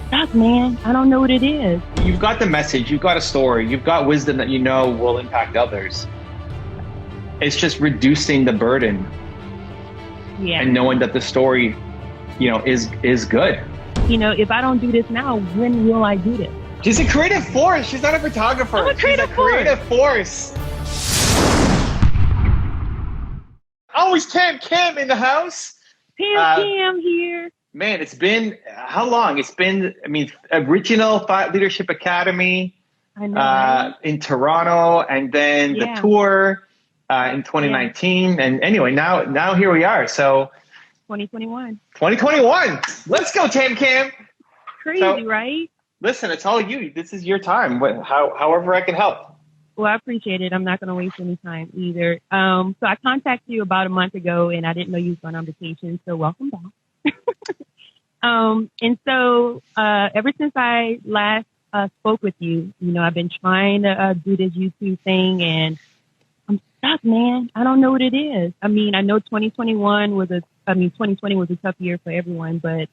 Stuck, man. I don't know what it is. You've got the message, you've got a story, you've got wisdom that you know will impact others. It's just reducing the burden and knowing that the story, is good. If I don't do this now, when will I do this? She's a creative force. She's not a photographer. I'm a creative force. Always Cam in the house. Cam here. Man, it's been how long? It's been, original Thought Leadership Academy I know, right? in Toronto, and then the tour in 2019. Yeah. And anyway, now here we are. So 2021. Let's go, Cam. Crazy, right? Listen, it's all you. This is your time. However I can help. Well, I appreciate it. I'm not going to waste any time either. So I contacted you about a month ago, and I didn't know you was going on vacation. So welcome back. And so ever since I last spoke with you, I've been trying to do this YouTube thing, and I'm stuck, man. I don't know what it is. I know 2020 was a tough year for everyone, but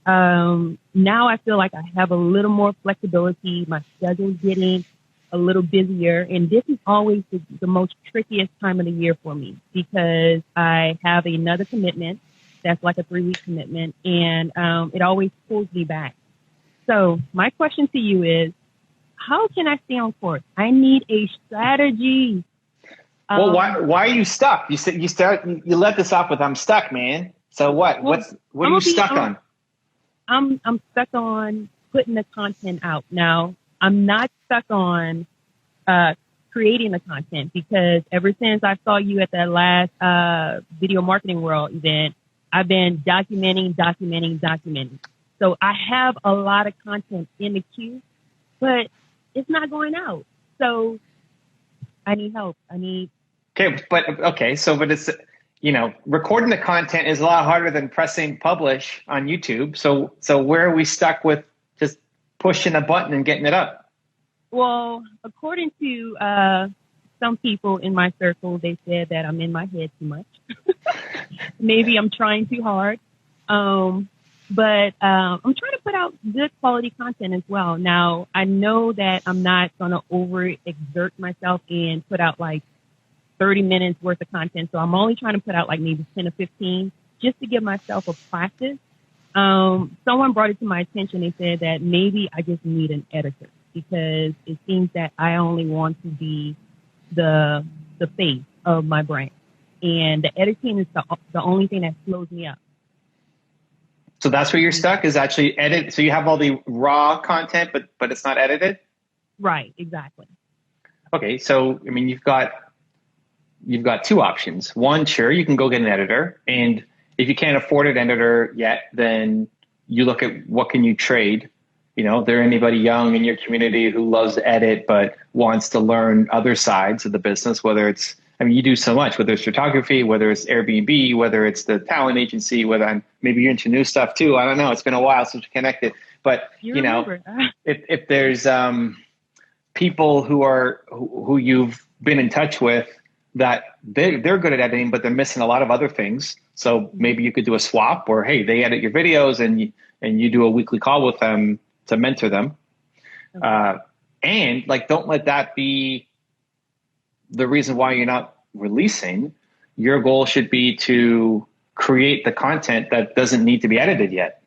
now I feel like I have a little more flexibility. My schedule's getting a little busier, and this is always the most trickiest time of the year for me because I have another commitment that's like a 3-week commitment, and it always pulls me back. So my question to you is, how can I stay on course? I need a strategy. Well, why are you stuck? You let this off with "I'm stuck, man." So what? Well, what are you stuck on? I'm stuck on putting the content out. Now, I'm not stuck on creating the content because ever since I saw you at that last Video Marketing World event, I've been documenting. So I have a lot of content in the queue, but it's not going out. So I need help. But it's, recording the content is a lot harder than pressing publish on YouTube. So where are we stuck with just pushing a button and getting it up? Well, according to some people in my circle, they said that I'm in my head too much. Maybe I'm trying too hard. But I'm trying to put out good quality content as well. Now, I know that I'm not going to overexert myself and put out like 30 minutes worth of content. So I'm only trying to put out like maybe 10 or 15 just to give myself a practice. Someone brought it to my attention. They said that maybe I just need an editor because it seems that I only want to be the face of my brand. And the editing is the only thing that slows me up. So that's where you're stuck, is actually edit. So you have all the raw content, but it's not edited? Right, exactly. Okay, so you've got two options. One, sure, you can go get an editor, and if you can't afford an editor yet, then you look at what can you trade. There anybody young in your community who loves to edit but wants to learn other sides of the business, whether it's you do so much, whether it's photography, whether it's Airbnb, whether it's the talent agency, maybe you're into new stuff too. I don't know. It's been a while since we connected, but if there's people who you've been in touch with that they're good at editing, but they're missing a lot of other things. So maybe you could do a swap, or hey, they edit your videos and you do a weekly call with them to mentor them. Okay. And don't let that be the reason why you're not releasing. Your goal should be to create the content that doesn't need to be edited yet.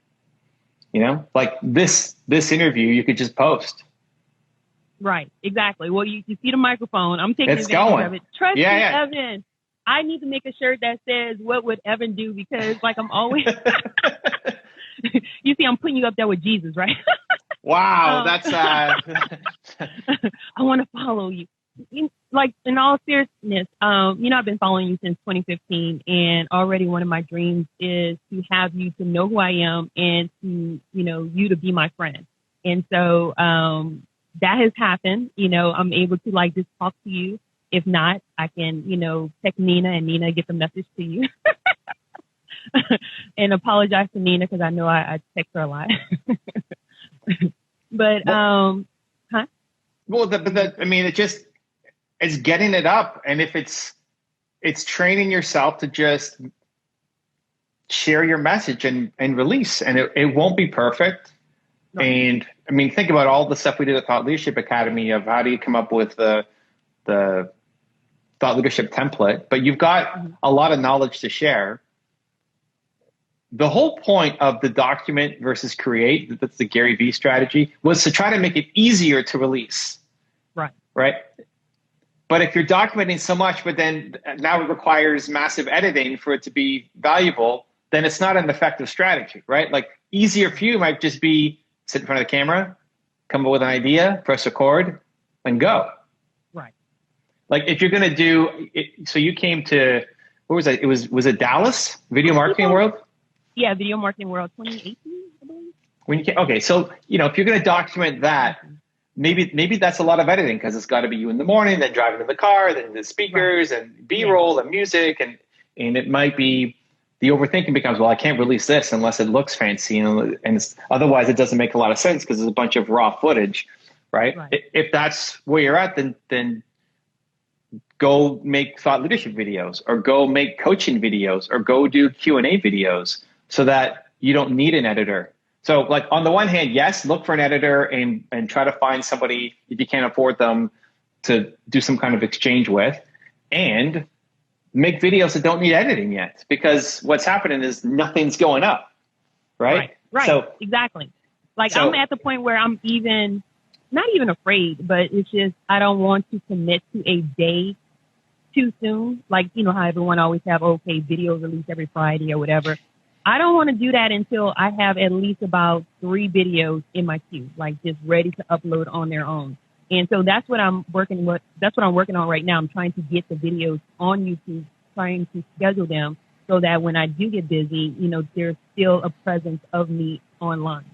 Like this interview, you could just post. Right, exactly. Well, you see the microphone. I'm taking it's advantage going. of it. Trust me, Evan. I need to make a shirt that says, "What would Evan do?" Because I'm always, you see, I'm putting you up there with Jesus, right? Wow. That's, I want to follow you. In all seriousness, I've been following you since 2015, and already one of my dreams is to have you to know who I am and to, you to be my friend. And so, that has happened. I'm able to just talk to you. If not, I can, text Nina and Nina get the message to you and apologize to Nina because I know I text her a lot. But, Well, it's getting it up. And if it's training yourself to just share your message and release, and it won't be perfect. Right. And I mean, think about all the stuff we did at Thought Leadership Academy of how do you come up with the thought leadership template, but you've got a lot of knowledge to share. The whole point of the document versus create, that's the Gary Vee strategy, was to try to make it easier to release. Right. Right. But if you're documenting so much, but then now it requires massive editing for it to be valuable, then it's not an effective strategy, right? Like easier for you might just be sit in front of the camera, come up with an idea, press record, and go. Right. Like if you're going to do it, so you came to, what was it? Was it Dallas Video Marketing World? Yeah, Video Marketing World 2018, I believe. When you came, okay, so if you're going to document that, maybe that's a lot of editing because it's got to be you in the morning, then driving in the car, then the speakers and B-roll and music, and it might be the overthinking becomes, well, I can't release this unless it looks fancy, and otherwise it doesn't make a lot of sense because there's a bunch of raw footage, right? If that's where you're at, then go make thought leadership videos, or go make coaching videos, or go do Q&A videos so that you don't need an editor. So like on the one hand, yes, look for an editor and try to find somebody, if you can't afford them, to do some kind of exchange with, and make videos that don't need editing yet, because what's happening is nothing's going up. Right. So, exactly. Like I'm at the point where I'm not even afraid, but it's just, I don't want to commit to a day too soon. Like, how everyone always have, okay, video release every Friday or whatever. I don't want to do that until I have at least about 3 videos in my queue, like just ready to upload on their own. And so that's what I'm working with. That's what I'm working on right now. I'm trying to get the videos on YouTube, trying to schedule them so that when I do get busy, there's still a presence of me online.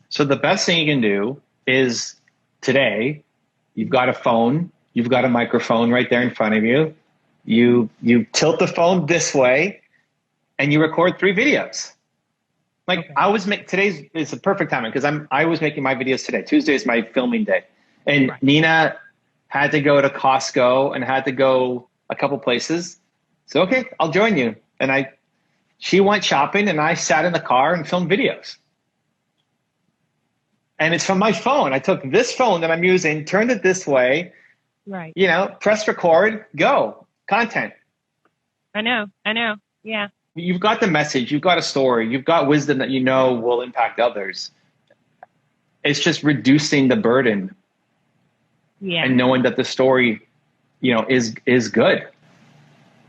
So the best thing you can do is today, you've got a phone, you've got a microphone right there in front of you. You tilt the phone this way, and you record 3 videos. Like today's is a perfect timing because I was making my videos today. Tuesday is my filming day. And Nina had to go to Costco and had to go a couple places. So, okay, I'll join you. And she went shopping and I sat in the car and filmed videos. And it's from my phone. I took this phone that I'm using, turned it this way, press record, go, content. I know. Yeah. You've got the message, you've got a story, you've got wisdom that will impact others. It's just reducing the burden and knowing that the story, is good.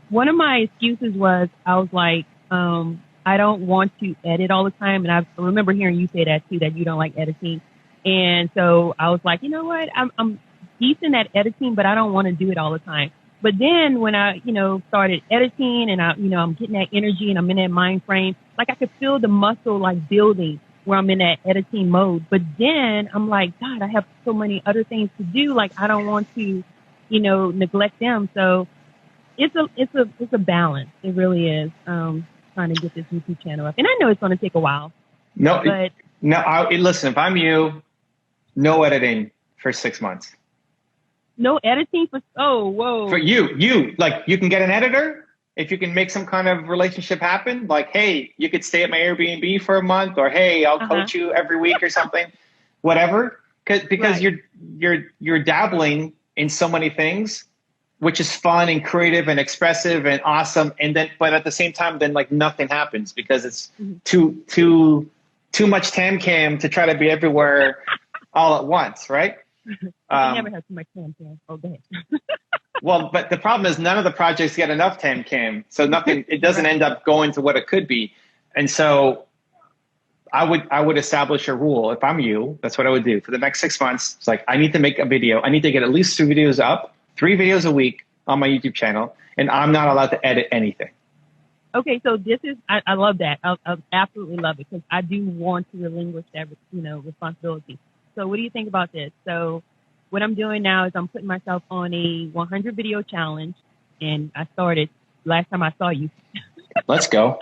One of my excuses was, I was like, I don't want to edit all the time. And I remember hearing you say that too, that you don't like editing. And so I was like, you know what, I'm decent at editing, but I don't want to do it all the time. But then when I, started editing and I'm getting that energy and I'm in that mind frame, like I could feel the muscle like building where I'm in that editing mode. But then I'm like, God, I have so many other things to do. Like I don't want to, neglect them. So it's a balance. It really is. Trying to get this YouTube channel up. And I know it's going to take a while. No, listen, if I'm you, no editing for 6 months. No editing for you like you can get an editor if you can make some kind of relationship happen. Like, hey, you could stay at my Airbnb for a month, or hey, I'll coach you every week or something, whatever. Because you're dabbling in so many things, which is fun and creative and expressive and awesome. And then, but at the same time, then like nothing happens because it's too much tam cam to try to be everywhere all at once, right? I never had too much tam cam. Oh, go ahead. Well, but the problem is none of the projects get enough tam cam, so nothing. It doesn't end up going to what it could be. And so, I would establish a rule. If I'm you, that's what I would do for the next 6 months. It's like I need to make a video. I need to get at least 2 videos up, 3 videos a week on my YouTube channel, and I'm not allowed to edit anything. Okay, so this is I love that. I absolutely love it because I do want to relinquish that responsibility. So what do you think about this? So what I'm doing now is I'm putting myself on a 100 video challenge, and I started last time I saw you. Let's go.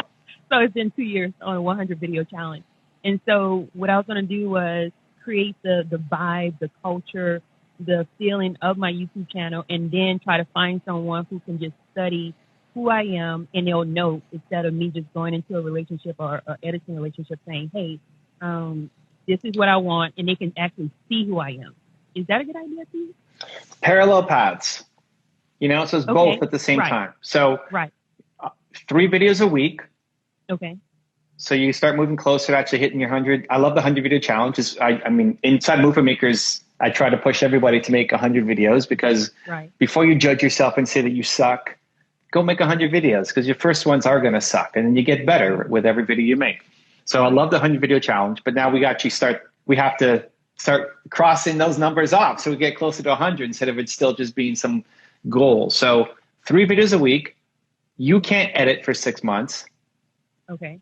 So it's been 2 years on a 100 video challenge. And so what I was going to do was create the vibe, the culture, the feeling of my YouTube channel, and then try to find someone who can just study who I am, and they'll know instead of me just going into a relationship or editing relationship saying, hey, this is what I want, and they can actually see who I am. Is that a good idea to you? Parallel paths, so it's both at the same time. So 3 videos a week. Okay. So you start moving closer to actually hitting your 100. I love the 100 video challenge. I mean, inside Movement Makers, I try to push everybody to make 100 videos because before you judge yourself and say that you suck, go make 100 videos because your first ones are going to suck. And then you get better with every video you make. So I love the 100 video challenge, but now we have to start crossing those numbers off. So we get closer to 100 instead of it still just being some goal. So 3 videos a week. You can't edit for 6 months. Okay.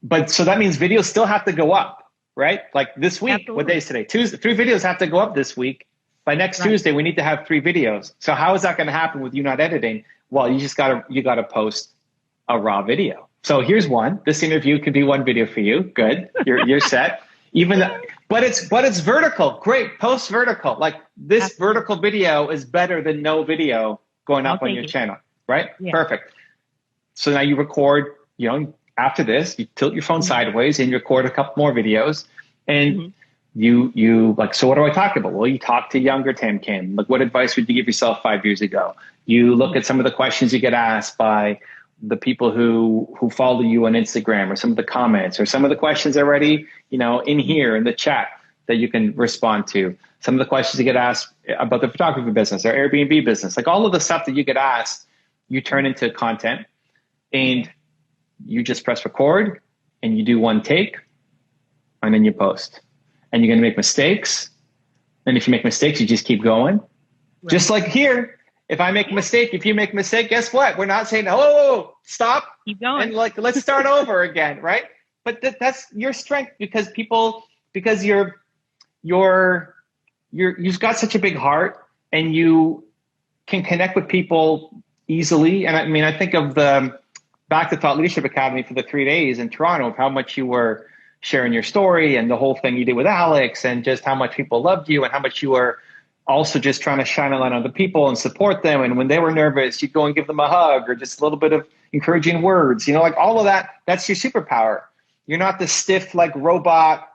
But so that means videos still have to go up, right? Like this week, What day is today? Tuesday. 3 videos have to go up this week. By next Tuesday, we need to have 3 videos. So how is that going to happen with you not editing? Well, you gotta post a raw video. So here's one. This interview could be 1 video for you. Good. You're set. But it's vertical. Great. Post vertical. Like this vertical video is better than no video going up on your channel, right? Yeah. Perfect. So now you record, after this, you tilt your phone sideways and you record a couple more videos. And you like, so what do I talk about? Well, you talk to younger Tam Kim. Like, what advice would you give yourself 5 years ago? You look at some of the questions you get asked by the people who follow you on Instagram, or some of the comments, or some of the questions already, in here in the chat that you can respond to. Some of the questions you get asked about the photography business or Airbnb business, like all of the stuff that you get asked, you turn into content, and you just press record and you do 1 take, and then you post. And you're going to make mistakes. And if you make mistakes, you just keep going. Right. Just like here, if I make a mistake, if you make a mistake, guess what? We're not saying, oh, stop. Keep going. And let's start over again, right? But that's your strength because you've got such a big heart and you can connect with people easily. And I mean, I think of the Back to Thought Leadership Academy for the 3 days in Toronto, of how much you were sharing your story and the whole thing you did with Alex, and just how much people loved you and how much you were also just trying to shine a light on the people and support them. And when they were nervous, you'd go and give them a hug or just a little bit of encouraging words, like all of that. That's your superpower. You're not the stiff, like robot,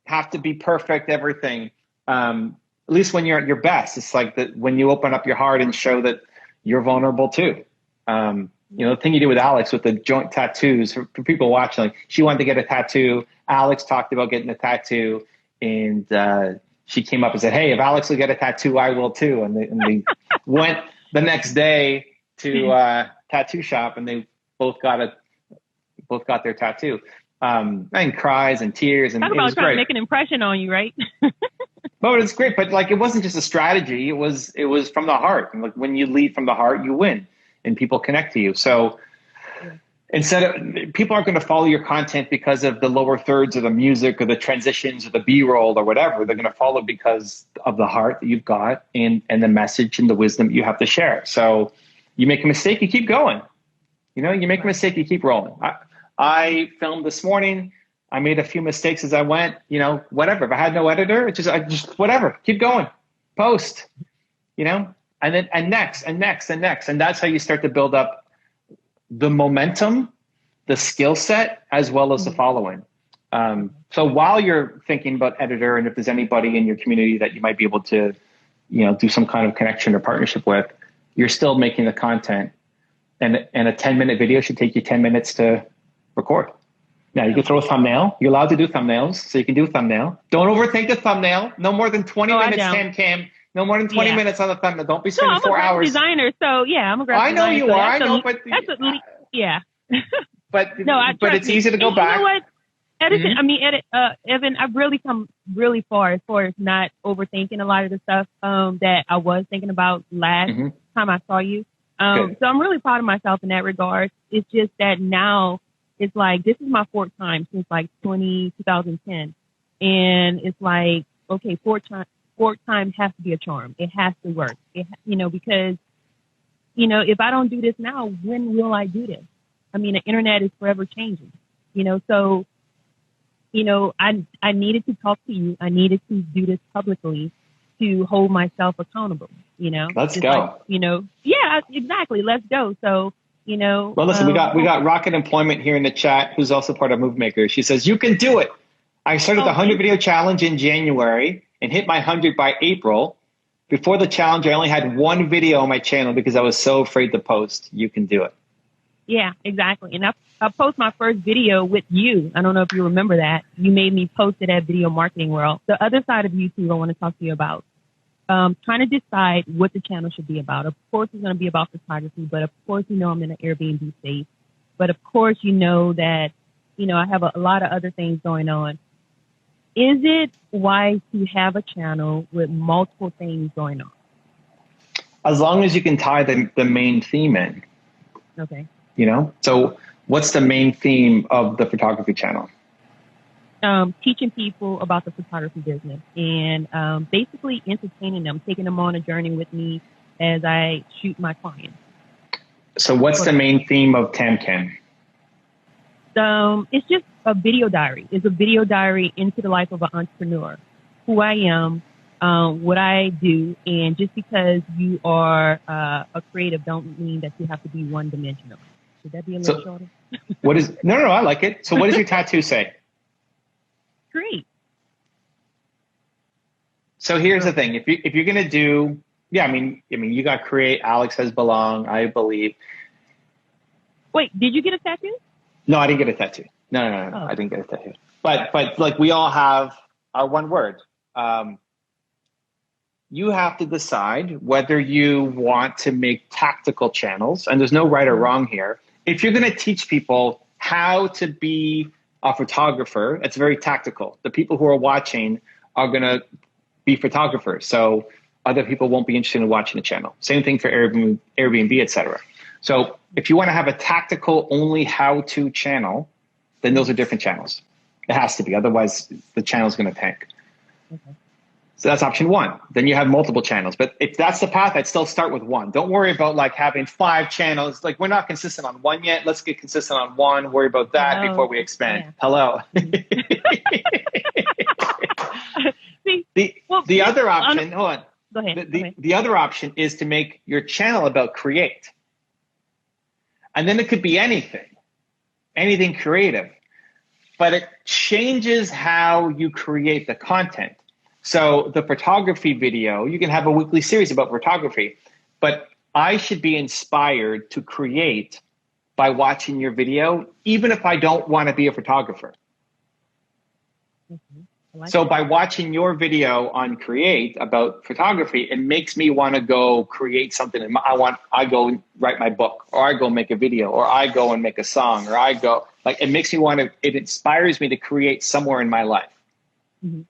have to be perfect, everything. At least when you're at your best, it's like that when you open up your heart and show that you're vulnerable too. The thing you did with Alex with the joint tattoos, for people watching, like she wanted to get a tattoo. Alex talked about getting a tattoo, and she came up and said, hey, if Alex will get a tattoo, I will too. And they went the next day to a tattoo shop, and they both got their tattoo. And cries and tears. And talk about trying to make an impression on you, right? But it's great. But like, it wasn't just a strategy. It was from the heart. And like, when you lead from the heart, you win and people connect to you. So people aren't going to follow your content because of the lower thirds or the music or the transitions or the B-roll or whatever. They're going to follow because of the heart that you've got and the message and the wisdom you have to share. So you make a mistake, you keep going. You make a mistake, you keep rolling. I filmed this morning. I made a few mistakes as I went, whatever. If I had no editor, I just whatever, keep going, post, and next. And that's how you start to build up the momentum, the skill set, as well as the following. So while you're thinking about editor, and if there's anybody in your community that you might be able to, do some kind of connection or partnership with, you're still making the content. And a 10-minute video should take you 10 minutes to record. Now you can throw a thumbnail. You're allowed to do thumbnails, so you can do a thumbnail. Don't overthink the thumbnail. No more than 20 minutes, Cam. No more than 20 minutes on the thumbnail. Don't be spending 4 hours. I'm a graphic designer, so yeah, I'm a graphic designer. I know you are. I know, but yeah. But it's easy to go back. You know what? Edison, Evan, I've really come really far as far as not overthinking a lot of the stuff that I was thinking about last time I saw you. So I'm really proud of myself in that regard. It's just that now it's like, this is my 4th time since like 2010. And it's like, okay, fourth time has to be a charm. It has to work. Because, if I don't do this now, when will I do this? I mean, the internet is forever changing, so, I needed to talk to you. I needed to do this publicly to hold myself accountable, Let's go. Like, yeah, exactly. Let's go. So, Well, listen, we got Rocket Employment here in the chat, who's also part of Move Maker. She says, you can do it. I started the Oh, 100 video challenge in January and hit my 100 by April. Before the challenge, I only had one video on my channel because I was so afraid to post. You can do it. yeah, exactly. And I post my first video with you. I don't know if you remember that. You made me post it at Video Marketing World. The other side of YouTube I want to talk to you about. Trying to decide what the channel should be about. Of course, it's going to be about photography, but of course, you know, I'm in an Airbnb space. But of course, you know that, you know, I have a lot of other things going on. Is it wise to have a channel with multiple things going on? As long as you can tie the main theme in. Okay. You know, so what's the main theme of the photography channel? Teaching people about the photography business and basically entertaining them, taking them on a journey with me as I shoot my clients. So what's the main theme of TamCam? It's just a video diary. It's a video diary into the life of an entrepreneur, who I am, what I do, and just because you are a creative don't mean that you have to be one-dimensional. Should that be a little shorter? What is? No, I like it. So what does your tattoo say? Great. So here's the thing: if you're gonna do, yeah, I mean, you got create. Alex has belong, I believe. Wait, did you get a tattoo? No, I didn't get a tattoo. No, Oh. I didn't get a tattoo. But like we all have our one word. You have to decide whether you want to make tactical channels, and there's no right or wrong here. If you're going to teach people how to be a photographer, it's very tactical. The people who are watching are going to be photographers, so other people won't be interested in watching the channel. Same thing for Airbnb, etc. So if you want to have a tactical only how-to channel, then those are different channels. It has to be, otherwise the channel is going to tank. Okay. So that's option one. Then you have multiple channels. But if that's the path, I'd still start with one. Don't worry about like having 5 channels. Like we're not consistent on one yet. Let's get consistent on one. Worry about that before we expand. Yeah. Hello. The other option, hold on. Go ahead. The other option is to make your channel about create. And then it could be anything creative. But it changes how you create the content. So the photography video, you can have a weekly series about photography, but I should be inspired to create by watching your video, even if I don't want to be a photographer. So by watching your video on Create about photography, it makes me want to go create something. I go write my book, or I go make a video, or I go and make a song, or I go, like, it makes me want to, it inspires me to create somewhere in my life. Mm-hmm.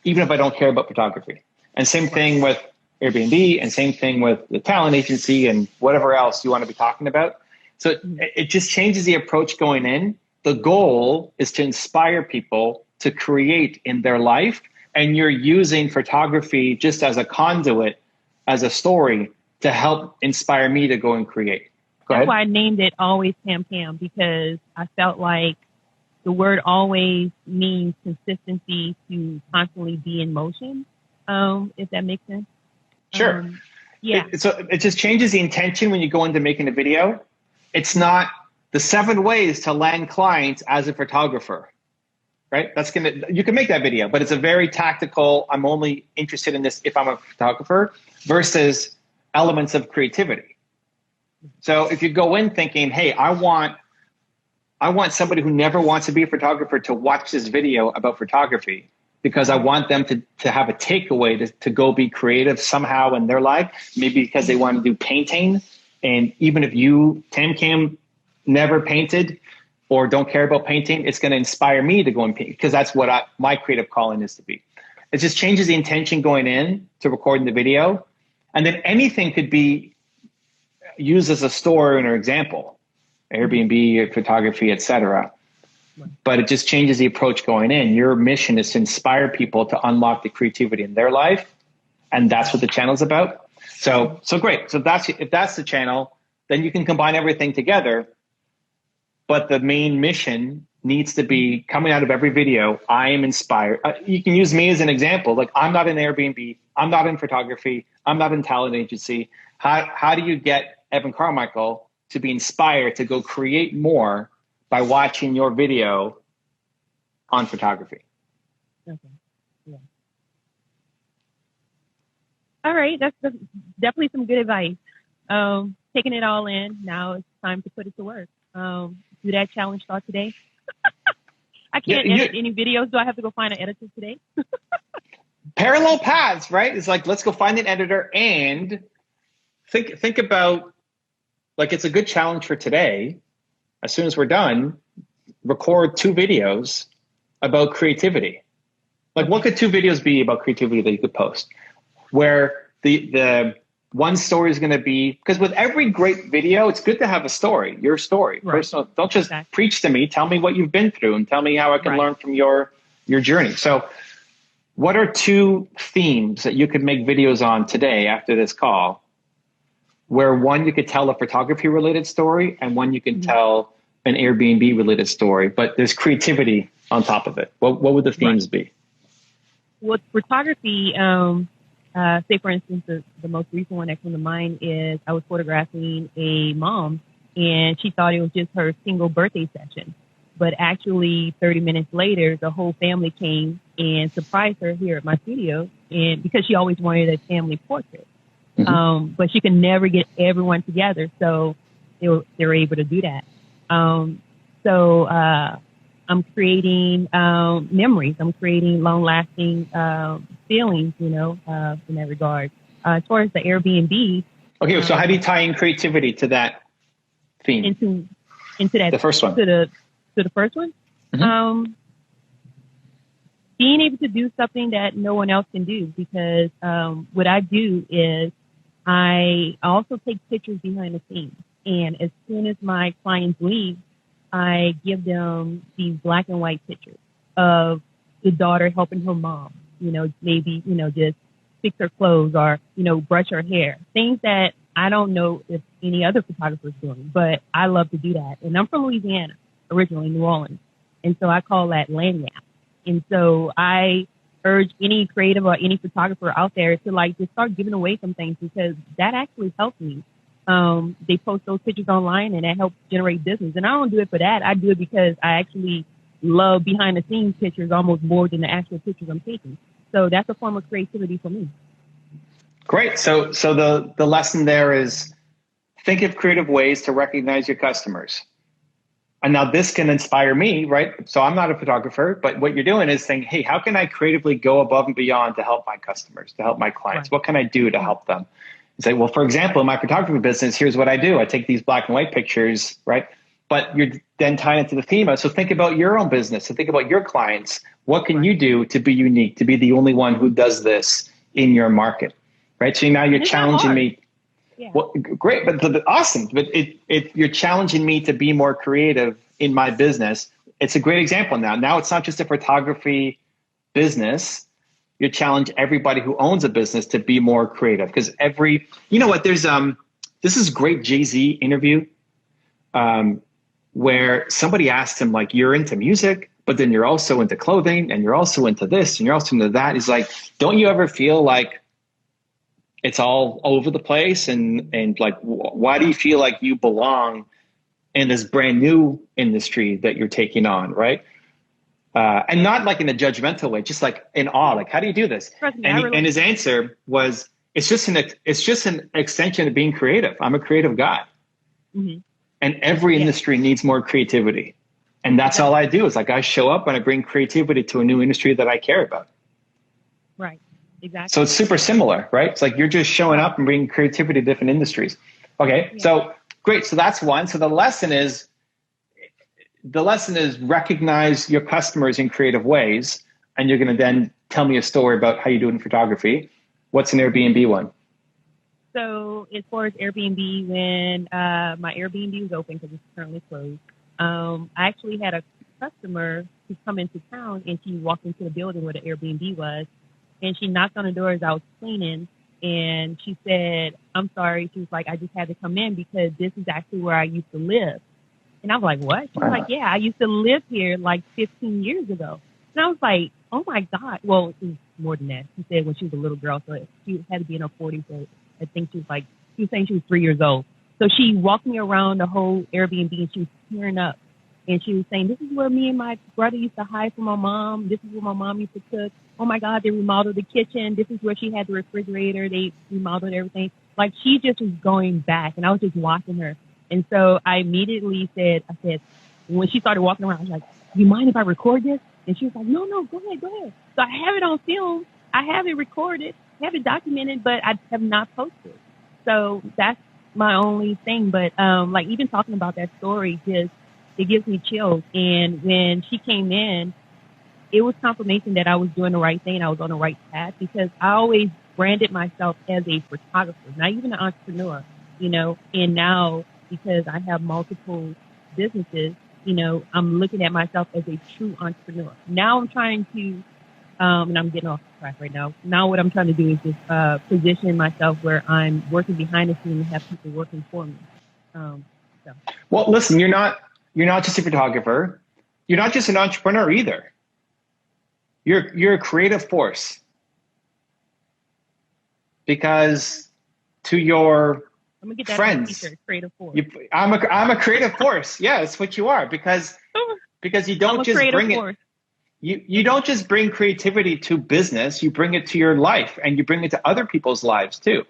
Even if I don't care about photography. And same thing with Airbnb, and same thing with the talent agency and whatever else you want to be talking about. So it just changes the approach going in. The goal is to inspire people to create in their life. And you're using photography just as a conduit, as a story to help inspire me to go and create. That's why I named it Always Pam, because I felt like the word always means consistency, to constantly be in motion, if that makes sense. Sure. Yeah. So it just changes the intention when you go into making a video. It's not the 7 ways to land clients as a photographer, right? You can make that video, but it's a very tactical, I'm only interested in this if I'm a photographer, versus elements of creativity. So if you go in thinking, hey, I want somebody who never wants to be a photographer to watch this video about photography, because I want them to have a takeaway to go be creative somehow in their life, maybe because they want to do painting. And even if you, TamCam, never painted or don't care about painting, it's going to inspire me to go and paint, because that's what my creative calling is to be. It just changes the intention going in to recording the video. And then anything could be used as a story or example. Airbnb, photography, etc. But it just changes the approach going in. Your mission is to inspire people to unlock the creativity in their life, and that's what the channel's about. So great. So if that's the channel, then you can combine everything together. But the main mission needs to be coming out of every video. I am inspired. You can use me as an example. Like, I'm not in Airbnb. I'm not in photography. I'm not in talent agency. How do you get Evan Carmichael to be inspired to go create more by watching your video on photography? Okay. Yeah. All right. That's definitely some good advice. Taking it all in. Now it's time to put it to work. Do that challenge start today. I can't edit any videos. Do I have to go find an editor today? Parallel paths, right? It's like, let's go find an editor and think about, like, it's a good challenge for today. As soon as we're done, record 2 videos about creativity. Like, what could 2 videos be about creativity that you could post? Where the one story is going to be, because with every great video, it's good to have a story, your story, right. Personal. Don't just preach to me. Tell me what you've been through and tell me how I can learn from your journey. So what are 2 themes that you could make videos on today after this call, where one, you could tell a photography related story and one you can tell an Airbnb related story, but there's creativity on top of it? What would the themes be? With photography, say for instance, the most recent one that came to mind is I was photographing a mom and she thought it was just her single birthday session. But actually 30 minutes later, the whole family came and surprised her here at my studio, and because she always wanted a family portrait. But she could never get everyone together. So they were able to do that. I'm creating memories. I'm creating long-lasting feelings, in that regard. As far as the Airbnb. Okay, so how do you tie in creativity to that theme? Into that, the first one. To the first one. Being able to do something that no one else can do, because what I do is I also take pictures behind the scenes. And as soon as my clients leave, I give them these black and white pictures of the daughter helping her mom, maybe, just fix her clothes or, brush her hair. Things that I don't know if any other photographer is doing, but I love to do that. And I'm from Louisiana, originally New Orleans. And so I call that lagniappe. And so I urge any creative or any photographer out there to just start giving away some things, because that actually helps me. They post those pictures online and that helps generate business. And I don't do it for that. I do it because I actually love behind the scenes pictures almost more than the actual pictures I'm taking. So that's a form of creativity for me. Great. So the lesson there is think of creative ways to recognize your customers. And now this can inspire me, right? So I'm not a photographer, but what you're doing is saying, hey, how can I creatively go above and beyond to help my customers, to help my clients? Right. What can I do to help them? And say, well, for example, in my photography business, here's what I do. I take these black and white pictures, right? But you're then tying it to the theme. So think about your own business. So think about your clients. What can you do to be unique, to be the only one who does this in your market, right? So now you're challenging me. Yeah. Well, great, but awesome. But you're challenging me to be more creative in my business. It's a great example now. Now it's not just a photography business. You challenge everybody who owns a business to be more creative, because there's this is great Jay-Z interview where somebody asked him, like, you're into music, but then you're also into clothing and you're also into this and you're also into that. He's like, don't you ever feel like it's all over the place? And like, why do you feel like you belong in this brand new industry that you're taking on, right? And not like in a judgmental way, just like in awe, like, how do you do this? And his answer was, it's just an extension of being creative. I'm a creative guy. Mm-hmm. And every industry needs more creativity. And that's all I do is, like, I show up and I bring creativity to a new industry that I care about. Right. Exactly. So it's super similar, right? It's like you're just showing up and bringing creativity to different industries. Okay. Yeah. So great. So that's one. So the lesson is recognize your customers in creative ways. And you're going to then tell me a story about how you do it in photography. What's an Airbnb one? So as far as Airbnb, when my Airbnb was open because it's currently closed, I actually had a customer who come into town, and she walked into the building where the Airbnb was, and she knocked on the door as I was cleaning, and she said, I'm sorry. She was like, I just had to come in because this is actually where I used to live. And I was like, what? She was like, yeah, I used to live here like 15 years ago. And I was like, oh my God. Well, it was more than that. She said when she was a little girl, so she had to be in her 40s. So I think she was saying she was 3 years old. So she walked me around the whole Airbnb, and she was tearing up And she was saying, this is where me and my brother used to hide from my mom. This is where my mom used to cook. Oh my God, they remodeled the kitchen. This is where she had the refrigerator. They remodeled everything. Like, she just was going back, and I was just watching her. And so I immediately said, when she started walking around, I was like, you mind if I record this? And she was like, no, go ahead. So I have it on film. I have it recorded, I have it documented, but I have not posted. So that's my only thing. But like, even talking about that story, just, it gives me chills. And when she came in, it was confirmation that I was doing the right thing. I was on the right path, because I always branded myself as a photographer, not even an entrepreneur, you know. And now, because I have multiple businesses, you know, I'm looking at myself as a true entrepreneur. Now I'm trying to, and I'm getting off track right now. Now what I'm trying to do is just position myself where I'm working behind the scenes and have people working for me. So. Well, listen, you're not just a photographer. You're not just an entrepreneur either. You're a creative force. Because to your I'm gonna get that friends, creative force. I'm a creative force. Yeah, that's what you are. Because you don't just bring it. You don't just bring creativity to business. You bring it to your life, and you bring it to other people's lives too.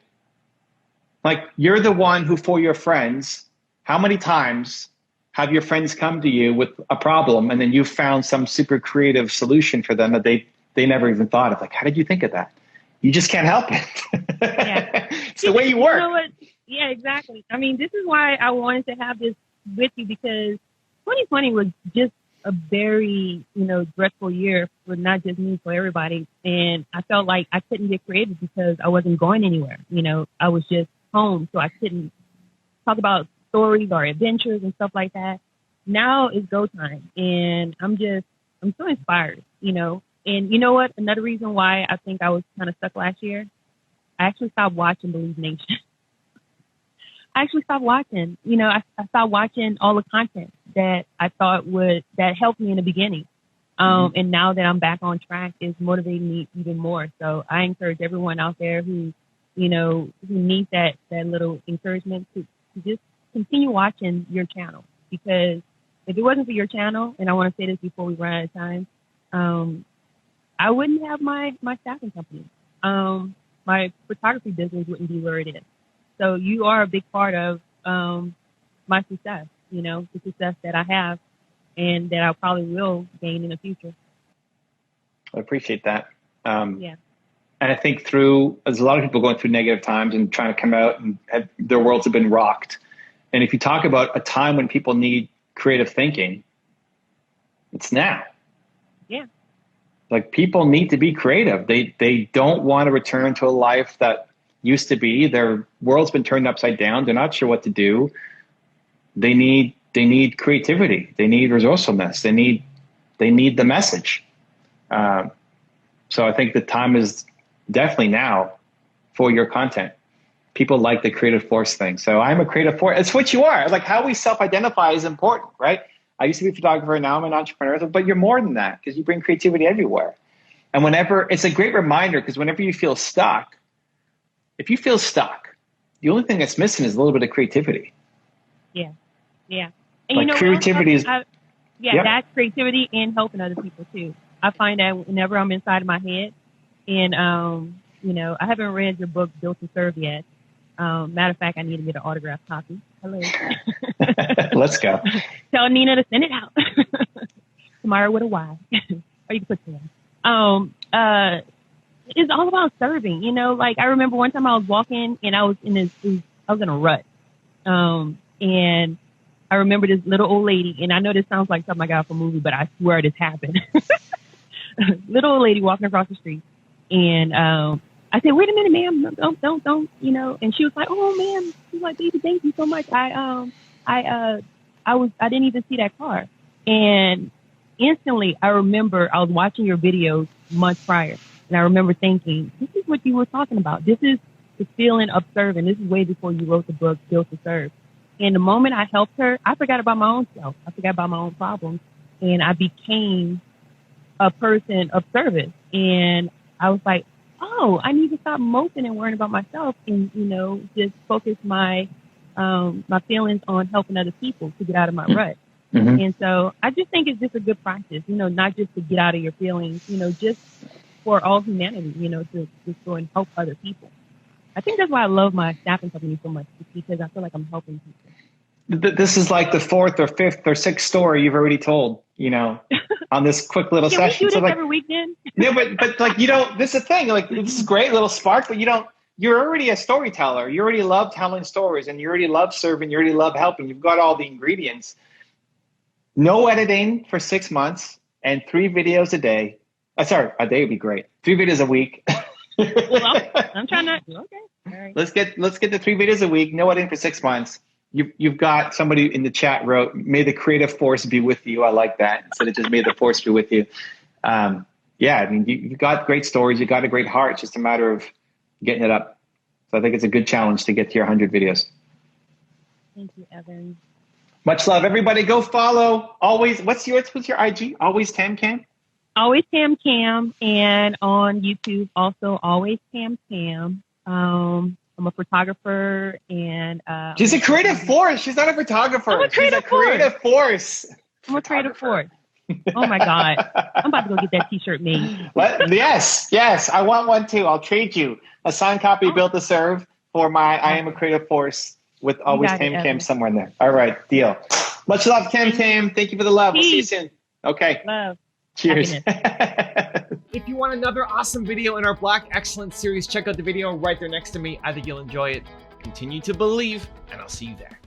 Like, you're the one who, for your friends, how many times have your friends come to you with a problem, and then you found some super creative solution for them that they never even thought of? Like, how did you think of that? You just can't help it. Yeah. It's the way you work. You know what? Yeah, exactly. I mean, this is why I wanted to have this with you, because 2020 was just a very, you know, dreadful year for not just me, for everybody. And I felt like I couldn't get creative because I wasn't going anywhere. You know, I was just home, so I couldn't talk about stories or adventures and stuff like that. Now is go time, and I'm so inspired, you know. And you know what? Another reason why I think I was kind of stuck last year, I actually stopped watching Believe Nation. I actually stopped watching. You know, I stopped watching all the content that I thought that helped me in the beginning. And now that I'm back on track, it's motivating me even more. So I encourage everyone out there who, you know, who needs that little encouragement to just continue watching your channel. Because if it wasn't for your channel, and I want to say this before we run out of time, I wouldn't have my staffing company. My photography business wouldn't be where it is. So you are a big part of my success, you know, the success that I have and that I probably will gain in the future. I appreciate that. Yeah. And I think there's a lot of people going through negative times and trying to come out, and their worlds have been rocked. And if you talk about a time when people need creative thinking, it's now. Yeah. Like, people need to be creative. They don't want to return to a life that used to be. Their world's been turned upside down. They're not sure what to do. They need creativity. They need resourcefulness. They need the message. So I think the time is definitely now for your content. People like the creative force thing. So I'm a creative force. It's what you are. Like, how we self-identify is important, right? I used to be a photographer. Now I'm an entrepreneur. But you're more than that, because you bring creativity everywhere. And it's a great reminder, because whenever you feel stuck, if you feel stuck, the only thing that's missing is a little bit of creativity. Yeah. Yeah. like, And you know, creativity is. That's creativity and helping other people too. I find that whenever I'm inside of my head, and you know, I haven't read your book Built to Serve yet. Matter of fact, I need to get an autographed copy. Hello. Let's go. Tell Nina to send it out. Tomorrow with a Y. Or you can put it on. It's all about serving, you know. Like, I remember one time I was walking and I was in a rut. And I remember this little old lady, and I know this sounds like something I got from a movie, but I swear this happened. Little old lady walking across the street, and I said, "Wait a minute, ma'am, don't," you know. And she was like, "Oh, ma'am," she's like, "Baby, thank you so much. I didn't even see that car." And instantly, I remember I was watching your videos months prior, and I remember thinking, "This is what you were talking about. This is the feeling of serving. This is way before you wrote the book Built to Serve." And the moment I helped her, I forgot about my own self. I forgot about my own problems, and I became a person of service. And I was like, oh, I need to stop moping and worrying about myself, and, you know, just focus my feelings on helping other people to get out of my rut. And so I just think it's just a good practice, not just to get out of your feelings, just for all humanity, to just go and help other people. I think that's why I love my staffing company so much, because I feel like I'm helping people. This is like the fourth or fifth or sixth story you've already told, on this quick little Can session. we do this like, every weekend? Yeah, but like, this is the thing. Like, this is great, little spark, but you're already a storyteller. You already love telling stories, and you already love serving. You already love helping. You've got all the ingredients. No editing for 6 months and 3 videos a day. Sorry, a day would be great. 3 videos a week. Well, I'm trying not to. Okay. All right. Let's get the 3 videos a week. No editing for 6 months. You've got somebody in the chat wrote, "May the creative force be with you." I like that, instead of just "May the force be with you." Yeah, I mean, you've got great stories. You've got a great heart. It's just a matter of getting it up. So I think it's a good challenge to get to your 100 videos. Thank you, Evan. Much love, everybody. Go follow. Always. What's your IG? Always Tam. Always Tam, and on YouTube also Always Tam. I'm a photographer, and she's a creative force. She's not a photographer. I'm a creative force. I'm a creative force. Oh my God. I'm about to go get that t-shirt made. Yes. I want one too. I'll trade you a signed copy built to serve for my I Am a Creative Force with Always Tam somewhere in there. All right. Deal. Much love, Tam. Thank you for the love. We'll see you soon. Okay. Love. Cheers. If you want another awesome video in our Black Excellence series, check out the video right there next to me. I think you'll enjoy it. Continue to believe, and I'll see you there.